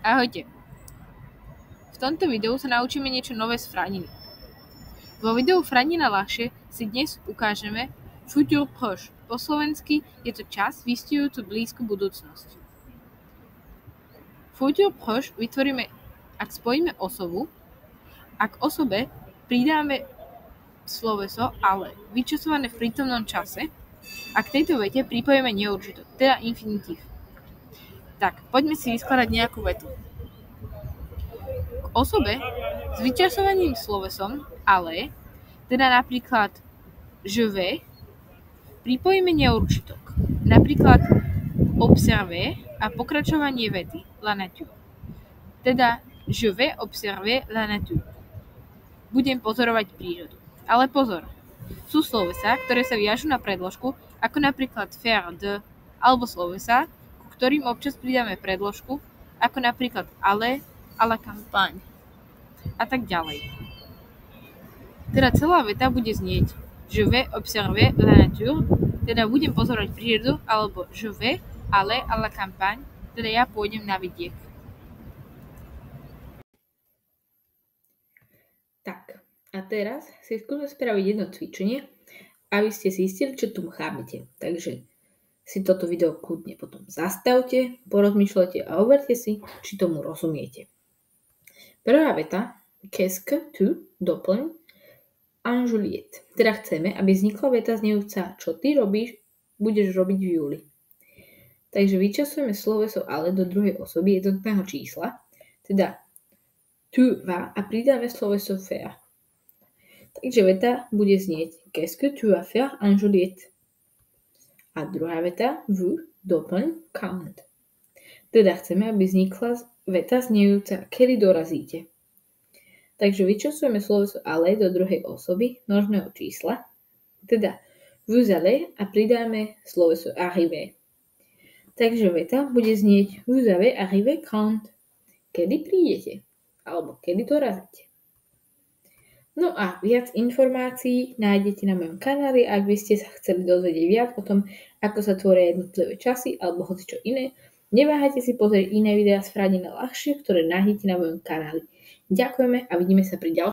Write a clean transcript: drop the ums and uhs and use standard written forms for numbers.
Ahojte. V tomto videu sa naučíme niečo nové z franiny. Vo videu Franina ľahšie si dnes ukážeme futur proche. Po slovensky je to čas vystihujúcu blízku budúcnosť. Futur proche vytvoríme, ak spojíme osobu, ak osobe pridáme sloveso ale vyčasované v prítomnom čase a k tejto vete pripojíme neurčito, teda infinitív. Tak, poďme si vyskladať nejakú vetu. K osobe s vyčasovaným slovesom ale, teda napríklad je vais, pripojíme neurčitok. Napríklad observer a pokračovanie vety la nature. Teda je vais observer la nature. Budem pozorovať prírodu. Ale pozor, sú slovesá, ktoré sa viažú na predložku, ako napríklad faire de, alebo slovesá, ku ktorým občas pridáme predložku, ako napríklad aller à la campagne a tak ďalej. Teda celá veta bude znieť je vais observer la nature, teda budem pozorovať prírodu, alebo je vais aller à la campagne, teda ja pôjdem na vidiek. Tak, a teraz si skúsme spraviť jedno cvičenie, aby ste si istili, čo tu chápete. Takže si toto video kľudne potom zastavte, porozmýšľajte a overte si, či tomu rozumiete. Prvá veta, qu'est-ce que tu, doplň, en Juliette. Teda chceme, aby vznikla veta znejúca, čo ty budeš robiť v júli. Takže vyčasujeme sloveso ale do druhej osoby jednotného čísla, teda tu vas a pridáme sloveso faire. Takže veta bude znieť qu'est-ce que tu vas faire en Juliette. A druhá veta, vous, doplň, quand. Teda chceme, aby vznikla veta znejúca, kedy dorazíte. Takže vyčasujeme sloveso ale do druhej osoby množného čísla, teda vous allez a pridáme sloveso arriver. Takže veta bude znieť vous avez arrivé quand. Kedy prídete? Alebo kedy dorazíte? No a viac informácií nájdete na mojom kanáli, ak by ste sa chceli dozvedieť viac o tom, ako sa tvoria jednotlivé časy alebo hocičo iné. Neváhajte si pozrieť iné videá z Franina ľahšie, ktoré nájdete na mojom kanáli. Ďakujeme a vidíme sa pri ďalšom.